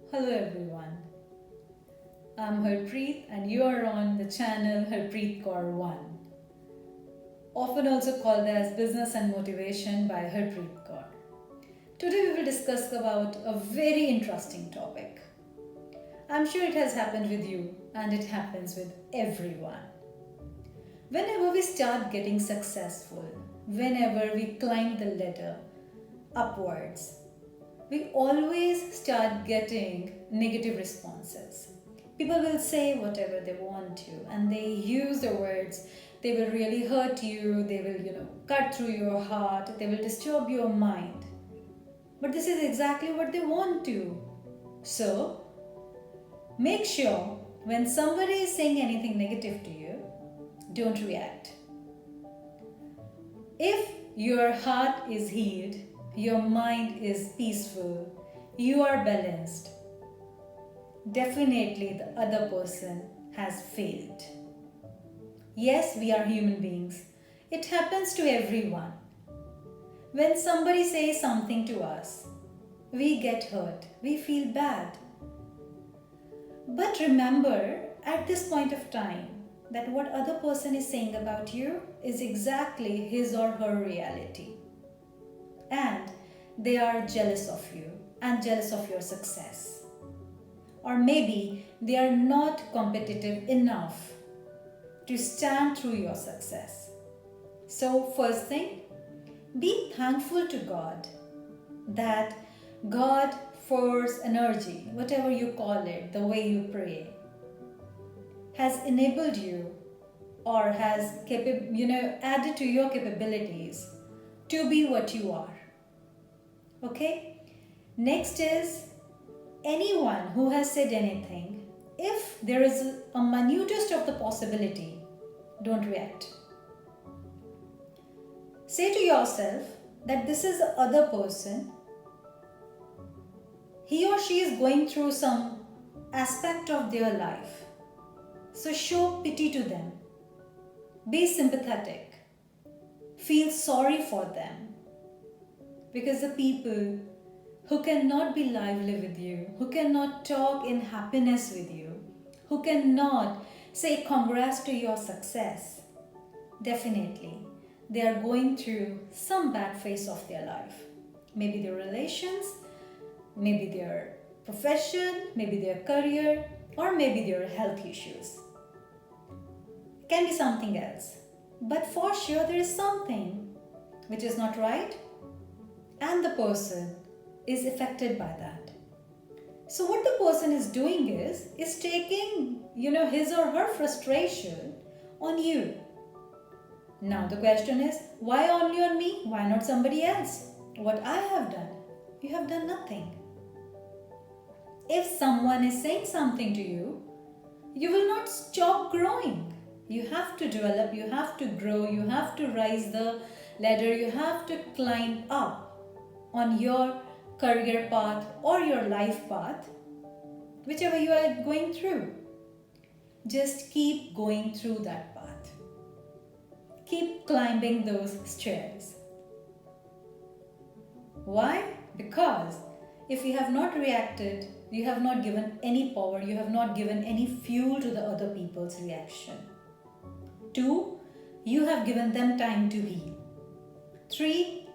Hello everyone, I'm Harpreet and you are on the channel Harpreet Kaur 1, often also called as Business and Motivation by Harpreet Kaur. Today we will discuss about a very interesting topic. I'm sure it has happened with you and it happens with everyone. Whenever we start getting successful, whenever we climb the ladder upwards, we always start getting negative responses. People will say whatever they want to, and they use the words. They will really hurt you, they will, cut through your heart, they will disturb your mind. But this is exactly what they want to. So, make sure when somebody is saying anything negative to you, don't react. If your heart is healed, your mind is peaceful, you are balanced, definitely the other person has failed. Yes, we are human beings. It happens to everyone. When somebody says something to us, we get hurt, we feel bad. But remember at this point of time that what other person is saying about you is exactly his or her reality. And they are jealous of you and jealous of your success. Or maybe they are not competitive enough to stand through your success. So, first thing, be thankful to God that God force energy, whatever you call it, the way you pray, has enabled you or has added to your capabilities to be what you are. Okay? Next is anyone who has said anything, if there is a minutest of the possibility, don't react. Say to yourself that this is the other person. He or she is going through some aspect of their life. So show pity to them. Be sympathetic. Feel sorry for them. Because the people who cannot be lively with you, who cannot talk in happiness with you, who cannot say congrats to your success, definitely they are going through some bad phase of their life. Maybe their relations, maybe their profession, maybe their career, or maybe their health issues. It can be something else. But for sure there is something which is not right, and the person is affected by that. So what the person is doing is taking, his or her frustration on you. Now the question is, why only on me? Why not somebody else? What I have done? You have done nothing. If someone is saying something to you, you will not stop growing. You have to develop, you have to grow, you have to rise the ladder, you have to climb up on your career path or your life path, whichever you are going through. Just keep going through that path. Keep climbing those stairs. Why? Because if you have not reacted, you have not given any power, you have not given any fuel to the other people's reaction. 2, you have given them time to heal. 3,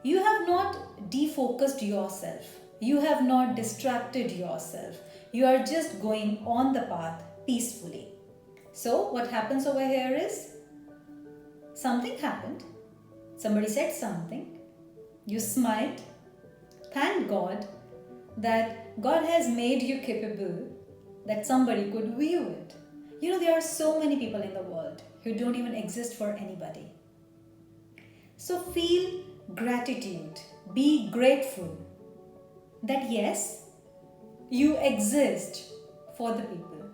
you have not defocused yourself. You have not distracted yourself. You are just going on the path peacefully. So what happens over here is, something happened. Somebody said something. You smiled. Thank God that God has made you capable that somebody could view it. There are so many people in the world who don't even exist for anybody. So feel gratitude. Be grateful that yes, you exist for the people.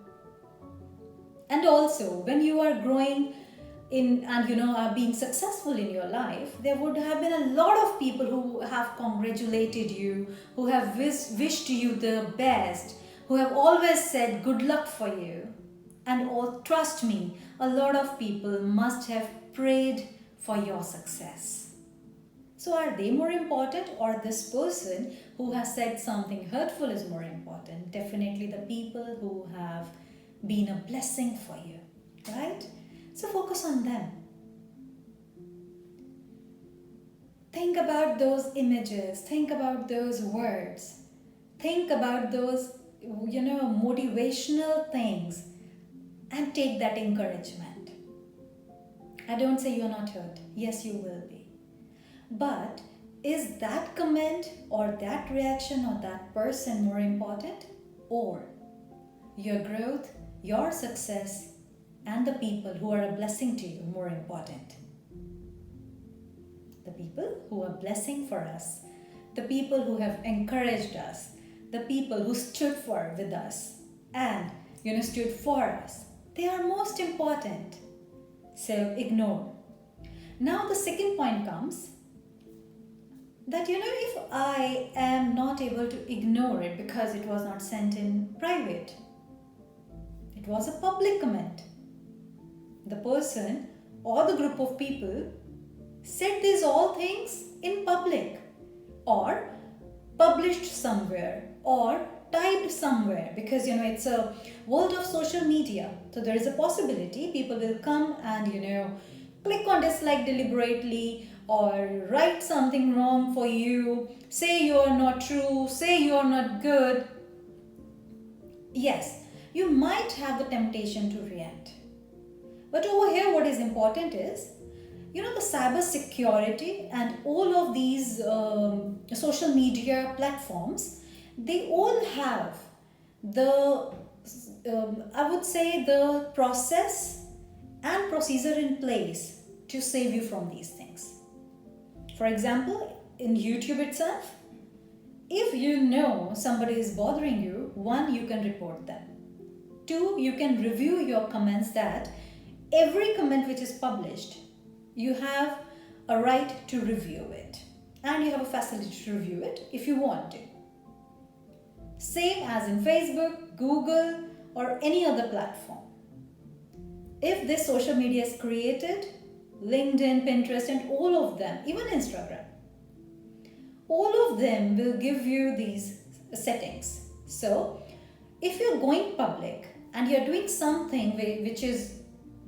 And also, when you are growing in and are being successful in your life, there would have been a lot of people who have congratulated you, who have wished you the best, who have always said good luck for you. And trust me, a lot of people must have prayed for your success. So are they more important, or this person who has said something hurtful is more important? Definitely the people who have been a blessing for you, right? So focus on them. Think about those images, think about those words, think about those, motivational things, and take that encouragement. I don't say you're not hurt. Yes, you will be. But is that comment or that reaction or that person more important? Or your growth, your success, and the people who are a blessing to you more important? The people who are blessing for us, the people who have encouraged us, the people who stood for with us and stood for us, they are most important. So ignore. Now the second point comes that if I am not able to ignore it because it was not sent in private, it was a public comment. The person or the group of people said these all things in public, or published somewhere, or typed somewhere, because it's a world of social media. So there is a possibility people will come and click on dislike deliberately, or write something wrong for you, say you are not true, say you are not good. Yes, you might have the temptation to react. But over here, what is important is, the cyber security and all of these social media platforms, they all have the, I would say, the process and procedure in place to save you from these things. For example, in YouTube itself, if somebody is bothering you, 1, you can report them. 2, you can review your comments, that every comment which is published, you have a right to review it, and you have a facility to review it if you want to. Same as in Facebook, Google, or any other platform. If this social media is created, LinkedIn, Pinterest, and all of them, even Instagram, all of them will give you these settings. So if you're going public and you're doing something which is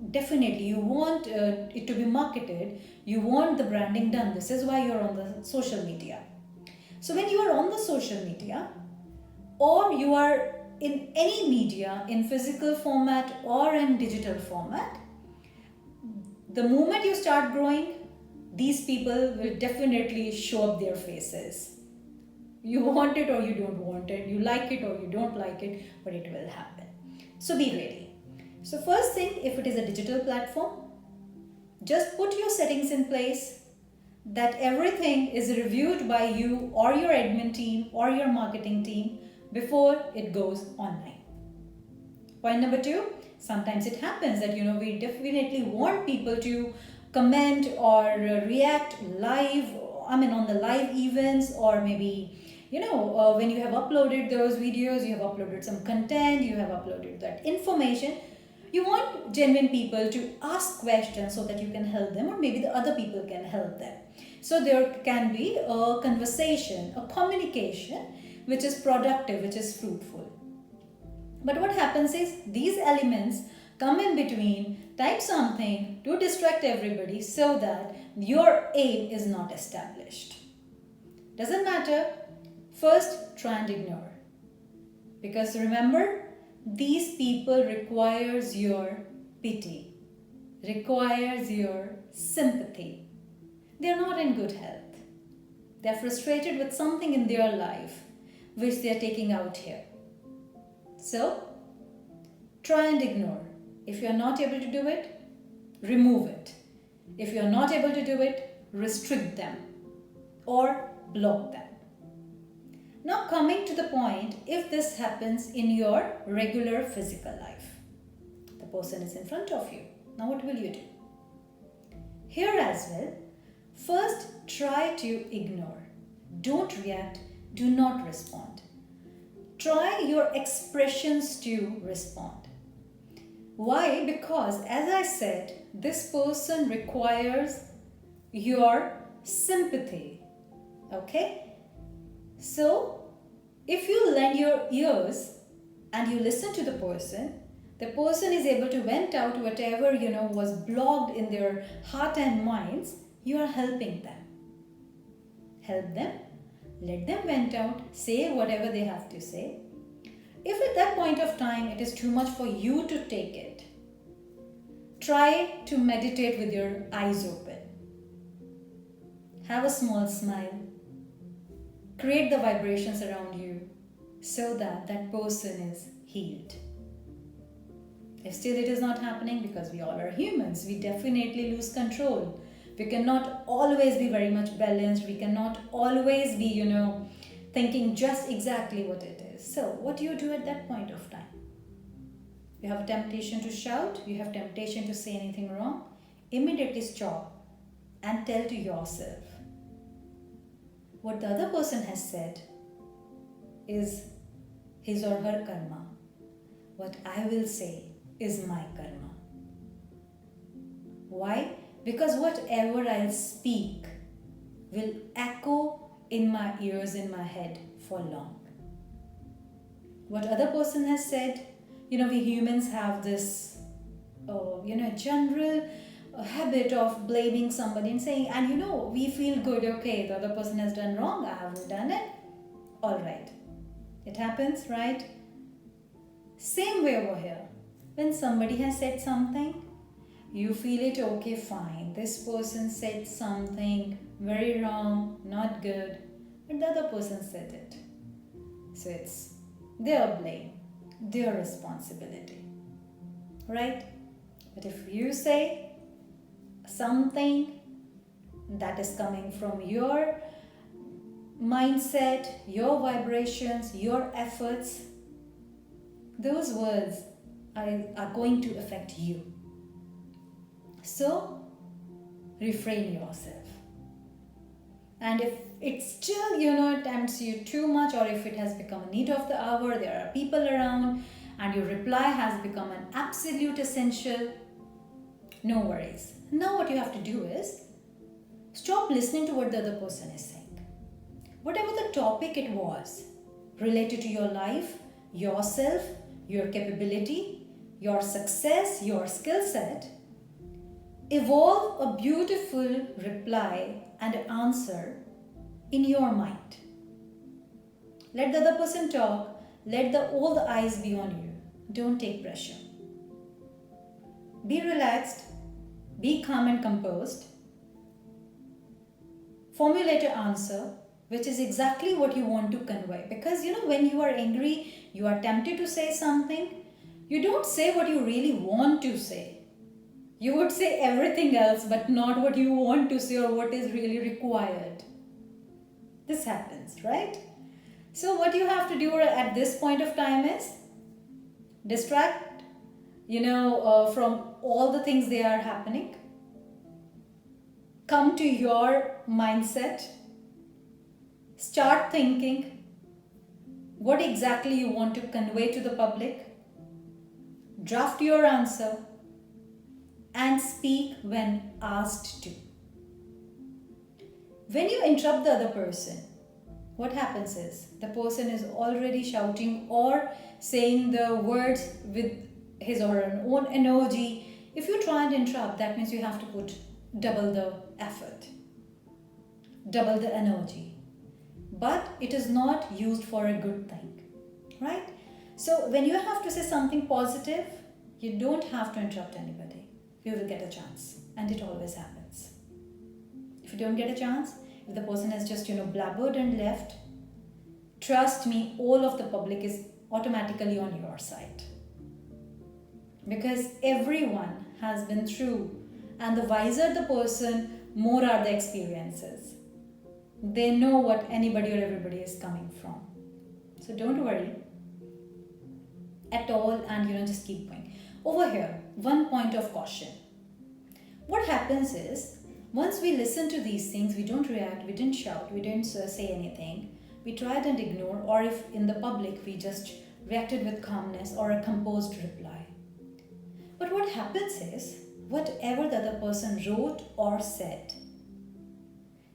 definitely you want it to be marketed, you want the branding done, this is why you're on the social media. So when you are on the social media, or you are in any media, in physical format or in digital format, the moment you start growing, these people will definitely show up their faces. You want it or you don't want it, you like it or you don't like it, but it will happen. So be ready. So first thing, if it is a digital platform, just put your settings in place, that everything is reviewed by you or your admin team or your marketing team before it goes online. Point number 2, sometimes it happens that we definitely want people to comment or react live, on the live events, or maybe when you have uploaded those videos, you have uploaded some content, you have uploaded that information, you want genuine people to ask questions so that you can help them, or maybe the other people can help them. So there can be a conversation, a communication which is productive, which is fruitful. But what happens is, these elements come in between, type something to distract everybody so that your aim is not established. Doesn't matter. First, try and ignore. Because remember, these people requires your pity, requires your sympathy. They are not in good health. They are frustrated with something in their life which they are taking out here. So, try and ignore. If you are not able to do it, remove it. If you are not able to do it, restrict them or block them. Now coming to the point, if this happens in your regular physical life, the person is in front of you. Now what will you do? Here as well, first try to ignore. Don't react, do not respond. Try your expressions to respond. Why? Because as I said, this person requires your sympathy. Okay? So, if you lend your ears and you listen to the person is able to vent out whatever was blocked in their heart and minds. You are helping them. Help them, let them vent out, say whatever they have to say. If at that point of time it is too much for you to take it, try to meditate with your eyes open. Have a small smile. Create the vibrations around you so that that person is healed. If still it is not happening, because we all are humans, we definitely lose control. We cannot always be very much balanced. We cannot always be, thinking just exactly what it is. So, what do you do at that point of time? You have a temptation to shout, you have temptation to say anything wrong. Immediately stop and tell to yourself, what the other person has said is his or her karma. What I will say is my karma. Why? Because whatever I'll speak will echo in my ears, in my head for long. What other person has said, we humans have this, general habit of blaming somebody and saying, and we feel good, okay, the other person has done wrong, I haven't done it. All right. It happens, right? Same way over here. When somebody has said something, you feel it, okay, fine. This person said something very wrong, not good, but the other person said it. So it's their blame, their responsibility, right? But if you say something that is coming from your mindset, your vibrations, your efforts, those words are going to affect you. So, refrain yourself. And if it still, tempts you too much, or if it has become a need of the hour, there are people around, and your reply has become an absolute essential, no worries. Now what you have to do is, stop listening to what the other person is saying. Whatever the topic it was, related to your life, yourself, your capability, your success, your skill set, evolve a beautiful reply and answer in your mind. Let the other person talk. Let all the eyes be on you. Don't take pressure. Be relaxed. Be calm and composed. Formulate an answer which is exactly what you want to convey. Because when you are angry, you are tempted to say something. You don't say what you really want to say. You would say everything else, but not what you want to say or what is really required. This happens, right? So what you have to do at this point of time is distract, from all the things that are happening. Come to your mindset. Start thinking what exactly you want to convey to the public. Draft your answer and speak when asked to. When you interrupt the other person, what happens is the person is already shouting or saying the words with his or her own energy. If you try and interrupt, that means you have to put double the effort, double the energy. But it is not used for a good thing, right? So when you have to say something positive, you don't have to interrupt anybody. You will get a chance, and it always happens. If you don't get a chance, if the person has just blabbered and left, trust me, all of the public is automatically on your side, because everyone has been through, and the wiser the person, more are the experiences. They know what anybody or everybody is coming from. So don't worry at all, and just keep going. Over here, one point of caution. What happens is, once we listen to these things, we don't react, we didn't shout, we didn't say anything. We tried and ignored, or if in the public, we just reacted with calmness or a composed reply. But what happens is, whatever the other person wrote or said,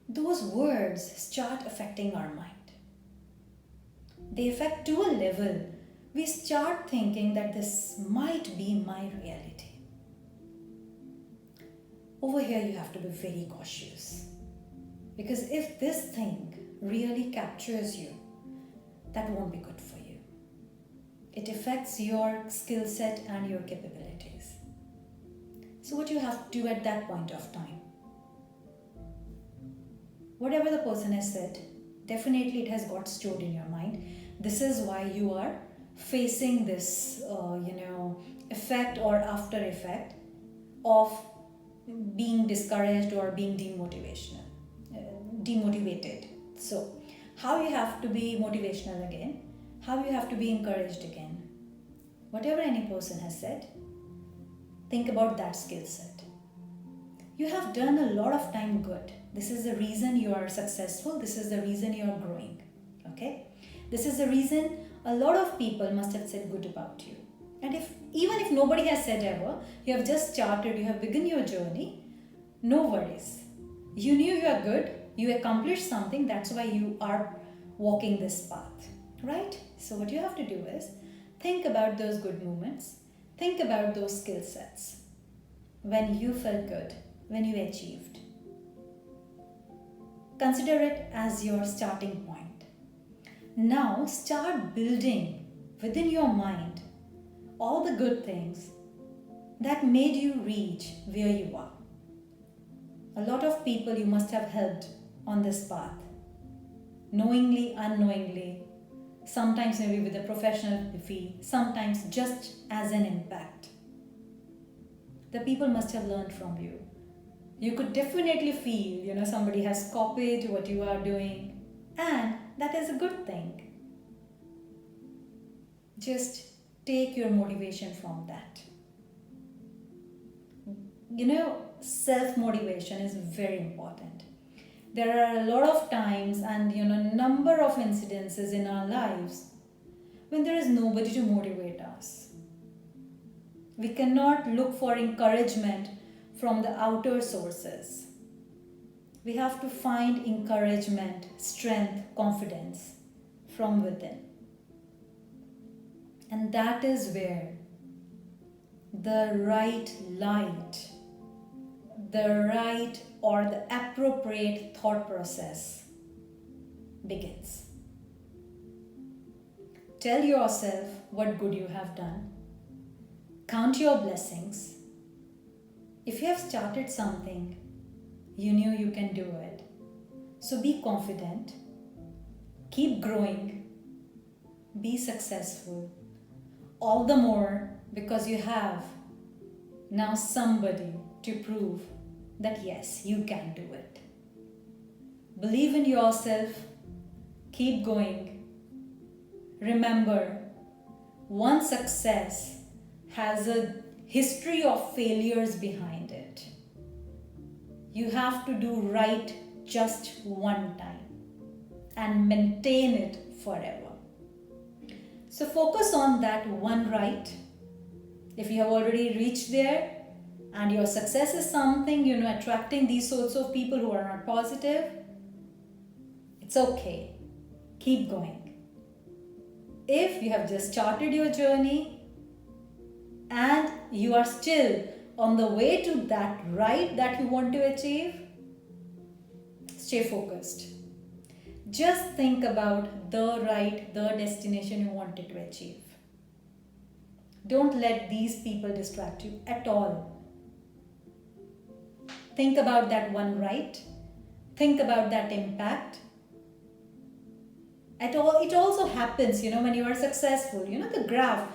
those words start affecting our mind. They affect to a level we start thinking that this might be my reality. Over here, you have to be very cautious. Because if this thing really captures you, that won't be good for you. It affects your skill set and your capabilities. So, what you have to do at that point of time, whatever the person has said, definitely it has got stored in your mind. This is why you are facing this, effect or after effect of being discouraged or being demotivated. So, how you have to be motivational again, how you have to be encouraged again. Whatever any person has said, think about that skill set. You have done a lot of time good. This is the reason you are successful. This is the reason you are growing. Okay? This is the reason a lot of people must have said good about you. And even if nobody has said ever, you have just started, you have begun your journey, no worries. You knew you are good, you accomplished something, that's why you are walking this path, right? So what you have to do is think about those good moments, think about those skill sets, when you felt good, when you achieved. Consider it as your starting point. Now start building within your mind all the good things that made you reach where you are. A lot of people you must have helped on this path, knowingly, unknowingly, sometimes maybe with a professional fee, sometimes just as an impact. The people must have learned from you. You could definitely feel, somebody has copied what you are doing, and that is a good thing. Just take your motivation from that. Self-motivation is very important. There are a lot of times and number of incidences in our lives when there is nobody to motivate us. We cannot look for encouragement from the outer sources. We have to find encouragement, strength, confidence from within. And that is where the right light, the right or the appropriate thought process begins. Tell yourself what good you have done. Count your blessings. If you have started something, you knew you can do it. So be confident, keep growing, be successful. All the more because you have now somebody to prove that yes, you can do it. Believe in yourself, keep going. Remember, one success has a history of failures behind it. You have to do right just one time and maintain it forever. So focus on that one right. If you have already reached there and your success is something, attracting these sorts of people who are not positive, it's okay. Keep going. If you have just started your journey and you are still on the way to that right that you want to achieve, stay focused. Just think about the right, the destination you wanted to achieve. Don't let these people distract you at all. Think about that one right. Think about that impact. It also happens, when you are successful. The graph,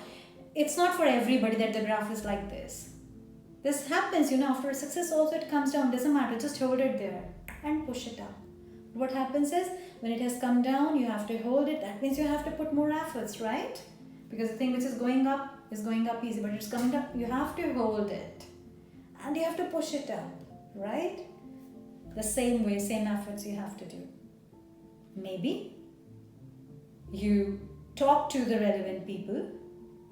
it's not for everybody that the graph is like this. This happens, after a success also it comes down. Doesn't matter, just hold it there and push it up. What happens is, when it has come down, you have to hold it. That means you have to put more efforts, right? Because the thing which is going up easy, but it's coming up, you have to hold it. And you have to push it up, right? The same way, same efforts you have to do. Maybe you talk to the relevant people,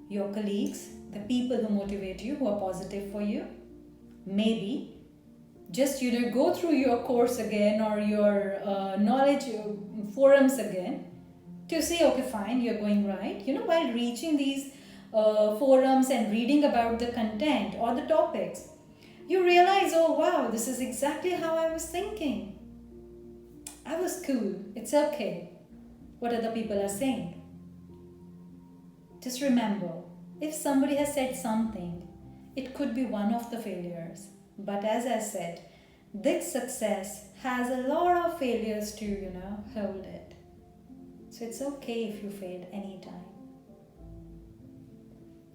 your colleagues, the people who motivate you, who are positive for you. Maybe just go through your course again or your knowledge forums again to say, okay, fine, you're going right. While reaching these forums and reading about the content or the topics, you realize, oh wow, this is exactly how I was thinking. I was cool. It's okay what other people are saying. Just remember, if somebody has said something, it could be one of the failures. But as I said, this success has a lot of failures to, hold it. So it's okay if you failed anytime.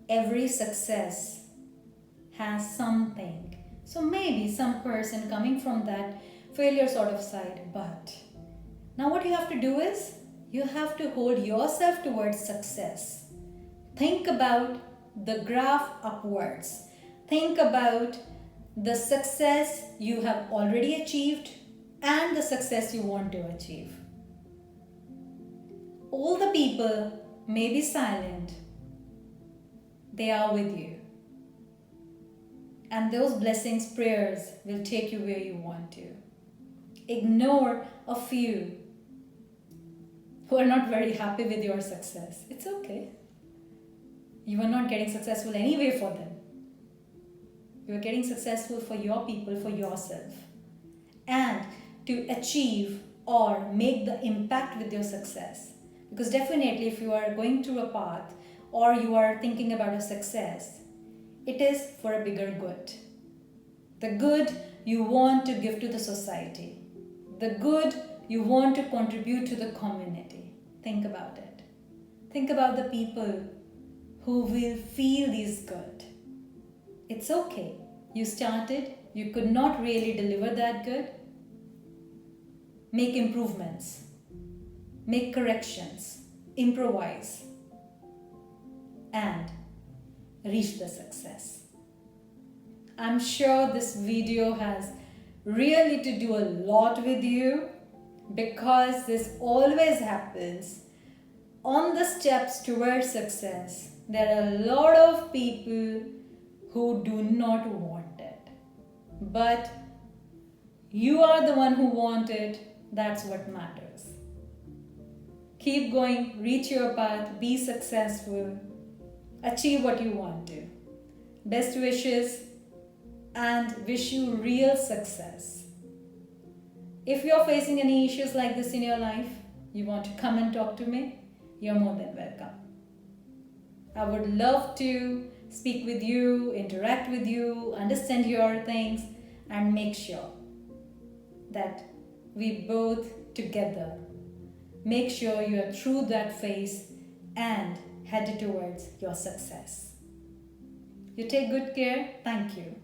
Every success has something. So maybe some person coming from that failure sort of side, but now what you have to do is you have to hold yourself towards success. Think about the graph upwards. Think about the success you have already achieved and the success you want to achieve. All the people may be silent. They are with you. And those blessings, prayers will take you where you want to. Ignore a few who are not very happy with your success. It's okay. You are not getting successful anyway for them. You are getting successful for your people, for yourself. And to achieve or make the impact with your success. Because definitely if you are going through a path or you are thinking about a success, it is for a bigger good. The good you want to give to the society. The good you want to contribute to the community. Think about it. Think about the people who will feel this good. It's okay. You started, you could not really deliver that good. Make improvements. Make corrections. Improvise. And reach the success. I'm sure this video has really to do a lot with you, because this always happens on the steps towards success. There are a lot of people who do not want it, but you are the one who want it. That's what matters. Keep going, reach your path, be successful, achieve what you want to. Best wishes and wish you real success. If you're facing any issues like this in your life, you want to come and talk to me, you're more than welcome. I would love to speak with you, interact with you, understand your things, and make sure that we both together make sure you are through that phase and headed towards your success. You take good care. Thank you.